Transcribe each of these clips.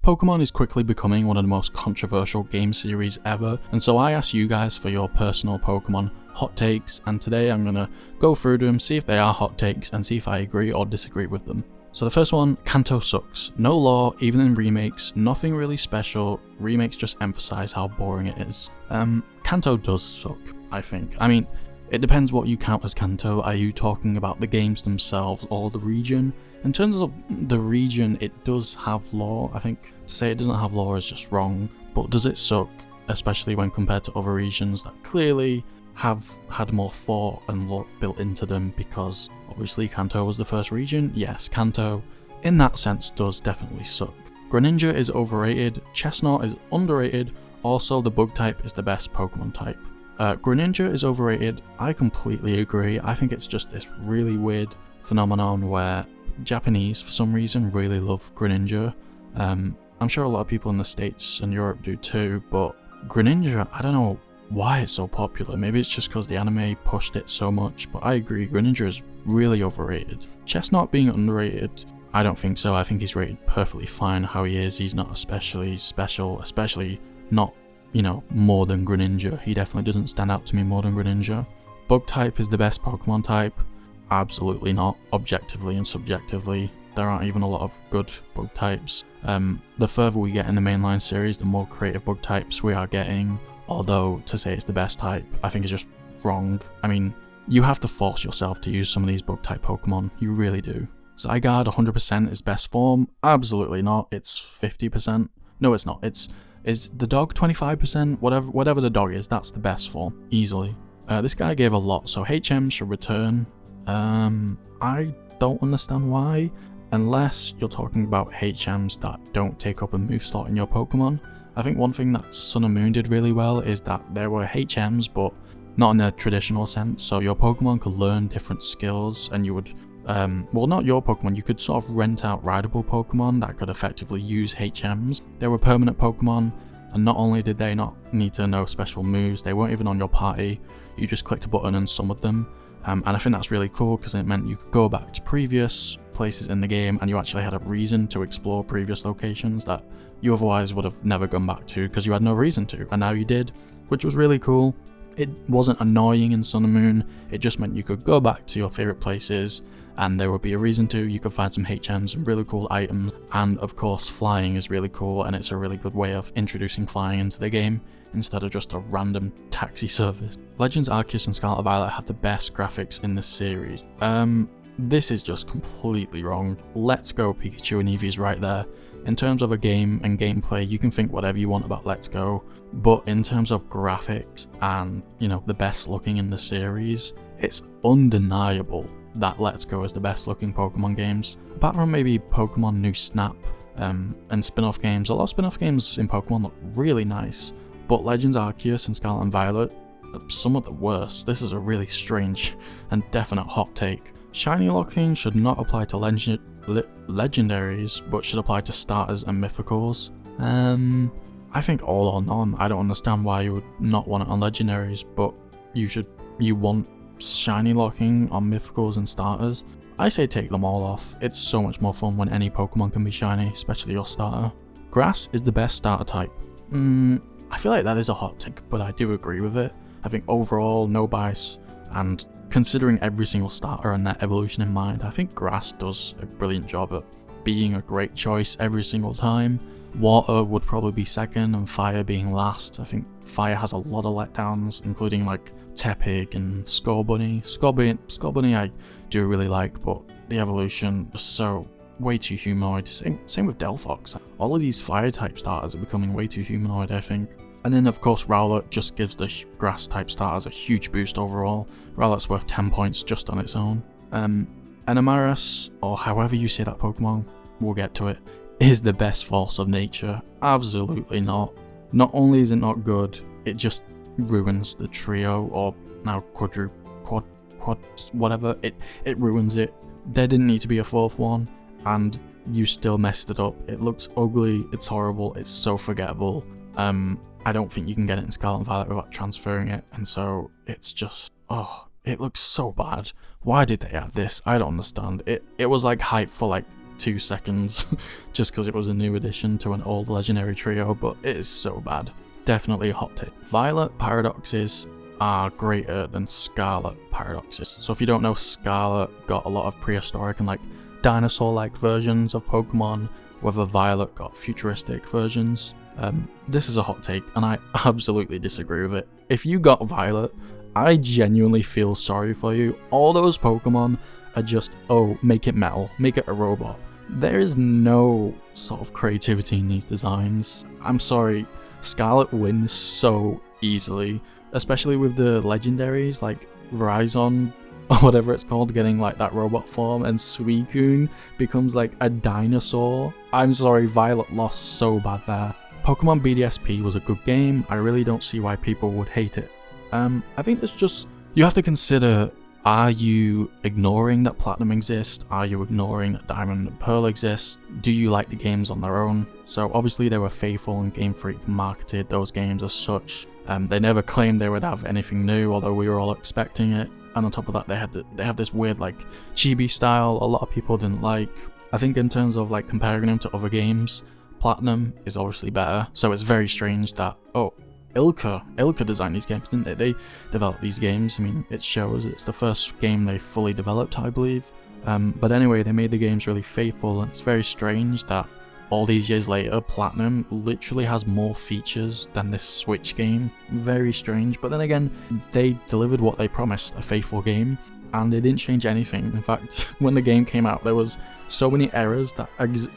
Pokemon is quickly becoming one of the most controversial game series ever, and so I asked you guys for your personal Pokemon hot takes, and today I'm gonna go through them, see if they are hot takes, and see if I agree or disagree with them. So the first one, Kanto sucks. No lore, even in remakes, nothing really special. Remakes just emphasize how boring it is. Kanto does suck, I think. I mean, it depends what you count as Kanto. Are you talking about the games themselves or the region? In terms of the region, it does have lore. I think to say it doesn't have lore is just wrong. But does it suck, especially when compared to other regions that clearly have had more thought and lore built into them, because obviously Kanto was the first region? Yes, Kanto in that sense does definitely suck. Greninja is overrated, Chestnut is underrated, also the bug type is the best Pokemon type. Greninja is overrated, I completely agree. I think it's just this really weird phenomenon where Japanese for some reason really love Greninja. I'm sure a lot of people in the States and Europe do too, but Greninja, I don't know why it's so popular. Maybe it's just because the anime pushed it so much, but I agree, Greninja is really overrated. Chestnut being underrated, I don't think so. I think he's rated perfectly fine how he is. He's not especially special, especially not, you know, more than Greninja. He definitely doesn't stand out to me more than Greninja. Bug type is the best Pokemon type. Absolutely not. Objectively and subjectively, there aren't even a lot of good bug types. The further we get in the mainline series, the more creative bug types we are getting. Although, to say it's the best type, I think is just wrong. I mean, you have to force yourself to use some of these bug type Pokemon. You really do. Zygarde 100% is best form? Absolutely not. It's 50%. No, it's not. Is the dog 25%? Whatever the dog is, that's the best form. Easily. This guy gave a lot, so HM should return. I don't understand why, unless you're talking about HMs that don't take up a move slot in your Pokemon. I think one thing that Sun and Moon did really well is that there were HMs, but not in a traditional sense, so your Pokemon could learn different skills, and you would, well, not your Pokemon, you could sort of rent out rideable Pokemon that could effectively use HMs. They were permanent Pokemon, and not only did they not need to know special moves, they weren't even on your party, you just clicked a button and summoned them. And I think that's really cool because it meant you could go back to previous places in the game and you actually had a reason to explore previous locations that you otherwise would have never gone back to because you had no reason to, and now you did, which was really cool. It wasn't annoying in Sun and Moon, it just meant you could go back to your favourite places and there would be a reason to. You could find some HMs and really cool items, and of course flying is really cool, and it's a really good way of introducing flying into the game instead of just a random taxi service. Legends Arceus and Scarlet Violet have the best graphics in the series. This is just completely wrong. Let's Go Pikachu and Eevee is right there. In terms of a game and gameplay, you can think whatever you want about Let's Go, but in terms of graphics and, you know, the best looking in the series, it's undeniable that Let's Go is the best looking Pokemon games. Apart from maybe Pokemon New Snap and spin-off games. A lot of spin-off games in Pokemon look really nice, but Legends Arceus and Scarlet and Violet are some of the worst. This is a really strange and definite hot take. Shiny locking should not apply to legendaries, but should apply to starters and mythicals. I think all or none. I don't understand why you would not want it on legendaries, but you want shiny locking on mythicals and starters. I say take them all off. It's so much more fun when any Pokemon can be shiny, especially your starter. Grass is the best starter type. I feel like that is a hot take, but I do agree with it. I think overall, no bias, and considering every single starter and their evolution in mind, I think Grass does a brilliant job at being a great choice every single time. Water would probably be second, and Fire being last. I think Fire has a lot of letdowns, including like Tepig and Scorbunny. Scorbunny I do really like, but the evolution is so way too humanoid. Same with Delphox. All of these fire type starters are becoming way too humanoid, I think. And then of course Rowlet just gives the grass type starters a huge boost overall. Rowlet's worth 10 points just on its own. Enamaris, or however you say that Pokemon, we'll get to it, is the best force of nature. Absolutely not. Not only is it not good, it just ruins the trio, or now quad, whatever. It ruins it. There didn't need to be a fourth one, and you still messed it up. It looks ugly, it's horrible, it's so forgettable. I don't think you can get it in Scarlet and Violet without transferring it, and so it's just, it looks so bad. Why did they add this? I don't understand. It was like hype for like 2 seconds just because it was a new addition to an old legendary trio, but it is so bad. Definitely a hot take. Violet paradoxes are greater than Scarlet paradoxes. So if you don't know, Scarlet got a lot of prehistoric and like dinosaur-like versions of Pokemon, whether Violet got futuristic versions. This is a hot take, and I absolutely disagree with it. If you got Violet, I genuinely feel sorry for you. All those Pokemon are just, oh, make it metal, make it a robot. There is no sort of creativity in these designs. I'm sorry, Scarlet wins so easily, especially with the legendaries like Verizon or whatever it's called getting like that robot form, and Suicune becomes like a dinosaur. I'm sorry, Violet lost so bad there. Pokemon BDSP was a good game. I really don't see why people would hate it. I think it's just, you have to consider, are you ignoring that Platinum exists? Are you ignoring that Diamond and Pearl exists? Do you like the games on their own? So obviously they were faithful and Game Freak marketed those games as such. They never claimed they would have anything new, although we were all expecting it. And on top of that, they have this weird like chibi style a lot of people didn't like. I think in terms of like comparing them to other games, Platinum is obviously better. So it's very strange that, oh, Ilka designed these games, didn't they? They developed these games. I mean, it shows it's the first game they fully developed, I believe. But anyway, they made the games really faithful, and it's very strange that all these years later, Platinum literally has more features than this Switch game. Very strange, but then again, they delivered what they promised, a faithful game, and they didn't change anything. In fact, when the game came out, there was so many errors that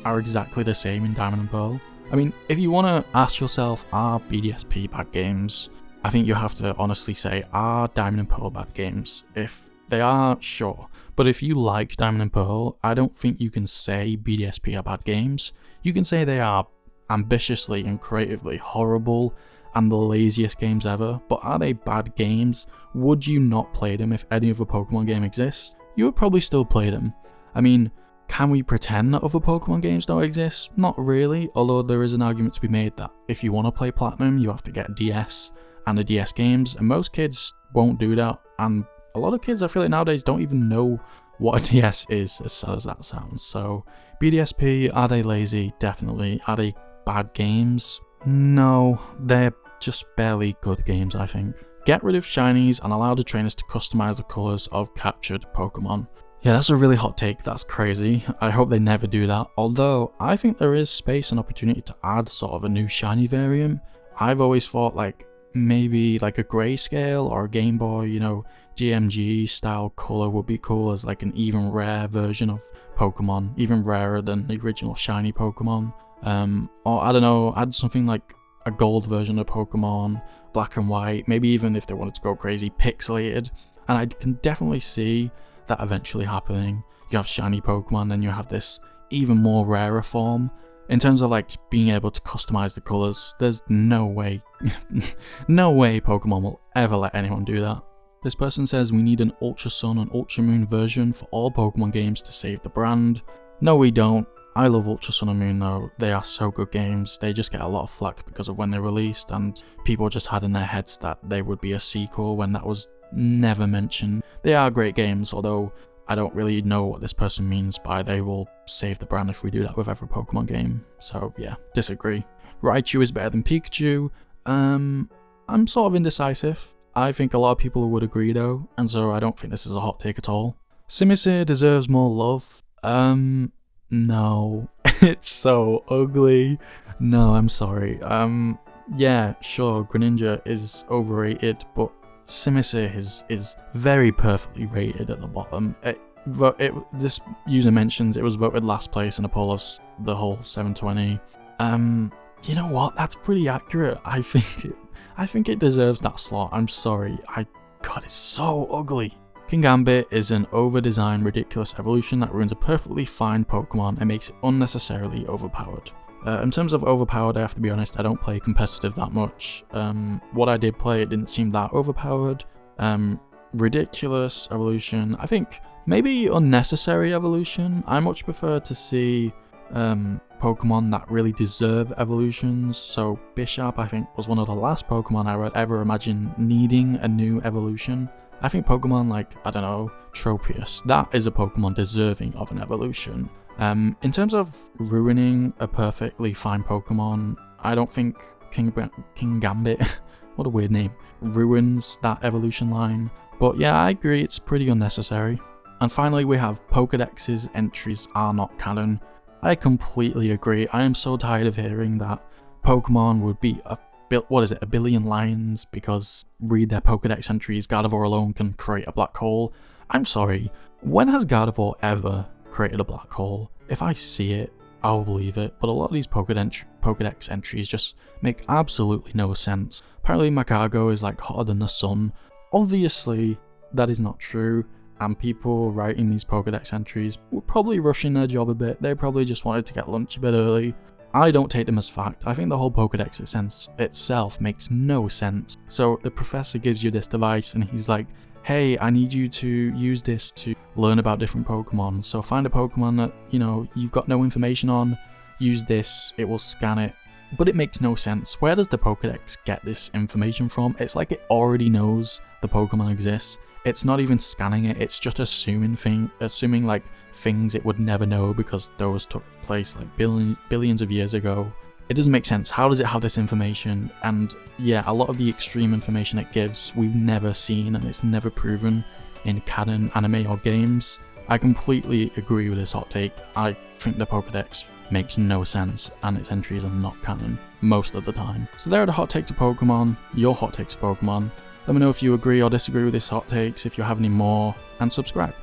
are exactly the same in Diamond and Pearl. I mean, if you want to ask yourself, are BDSP bad games? I think you have to honestly say, are Diamond and Pearl bad games? If they are, sure. But if you like Diamond and Pearl, I don't think you can say BDSP are bad games. You can say they are ambitiously and creatively horrible and the laziest games ever, but are they bad games? Would you not play them if any other Pokemon game exists? You would probably still play them. I mean, can we pretend that other Pokemon games don't exist? Not really, although there is an argument to be made that if you want to play Platinum, you have to get a DS and the DS games, and most kids won't do that, and a lot of kids I feel like nowadays don't even know what a DS is, as sad as that sounds. So BDSP, are they lazy? Definitely. Are they bad games? No, they're just barely good games, I think. Get rid of shinies and allow the trainers to customize the colours of captured Pokemon. Yeah, that's a really hot take, that's crazy. I hope they never do that, although I think there is space and opportunity to add sort of a new shiny variant. I've always thought like maybe like a grayscale or a Game Boy, you know, GMG style colour would be cool as like an even rare version of Pokemon, even rarer than the original shiny Pokemon. Or I don't know, add something like a gold version of Pokemon, black and white, maybe even if they wanted to go crazy, pixelated. And I can definitely see that eventually happening. You have shiny Pokemon, then you have this even more rarer form. In terms of like being able to customize the colors, there's no way no way Pokemon will ever let anyone do that. This person says we need an Ultra Sun and Ultra Moon version for all Pokemon games to save the brand. No, we don't. I love Ultra Sun and Moon though. They are so good games. They just get a lot of flack because of when they released, and people just had in their heads that they would be a sequel when that was never mentioned. They are great games, although I don't really know what this person means by they will save the brand if we do that with every Pokemon game. So yeah, disagree. Raichu is better than Pikachu. I'm sort of indecisive. I think a lot of people would agree though, and so I don't think this is a hot take at all. Simisear deserves more love. No. It's so ugly. No, I'm sorry. Yeah, sure, Greninja is overrated, but Simisear is very perfectly rated at the bottom. This user mentions it was voted last place in a poll of the whole 720. You know what? That's pretty accurate. I think it deserves that slot. I'm sorry. God, it's so ugly. Kingambit is an over-designed, ridiculous evolution that ruins a perfectly fine Pokemon and makes it unnecessarily overpowered. In terms of overpowered, I have to be honest, I don't play competitive that much. What I did play, it didn't seem that overpowered. Ridiculous evolution. I think maybe unnecessary evolution. I much prefer to see Pokemon that really deserve evolutions. So Bisharp, I think, was one of the last Pokemon I would ever imagine needing a new evolution. I think Pokemon like, I don't know, Tropius, that is a Pokemon deserving of an evolution. In terms of ruining a perfectly fine Pokemon, I don't think King Gambit, what a weird name, ruins that evolution line. But yeah, I agree, it's pretty unnecessary. And finally, we have Pokedex's entries are not canon. I completely agree. I am so tired of hearing that Pokemon would be a billion lines because read their Pokedex entries, Gardevoir alone can create a black hole. I'm sorry, when has Gardevoir ever created a black hole? If I see it, I'll believe it, but a lot of these Pokedex entries just make absolutely no sense. Apparently Magcargo is like hotter than the sun. Obviously, that is not true, and people writing these Pokedex entries were probably rushing their job a bit. They probably just wanted to get lunch a bit early. I don't take them as fact. I think the whole Pokedex itself makes no sense. So the professor gives you this device and he's like, hey, I need you to use this to learn about different Pokemon. So find a Pokemon that, you've got no information on, use this, it will scan it. But it makes no sense. Where does the Pokedex get this information from? It's like it already knows the Pokemon exists. It's not even scanning it, it's just assuming like things it would never know because those took place like billions of years ago. It doesn't make sense. How does it have this information? And yeah, a lot of the extreme information it gives we've never seen and it's never proven in canon, anime or games. I completely agree with this hot take. I think the Pokedex makes no sense and its entries are not canon most of the time. So there are the hot takes of Pokemon, your hot takes of Pokemon. Let me know if you agree or disagree with these hot takes, if you have any more, and subscribe.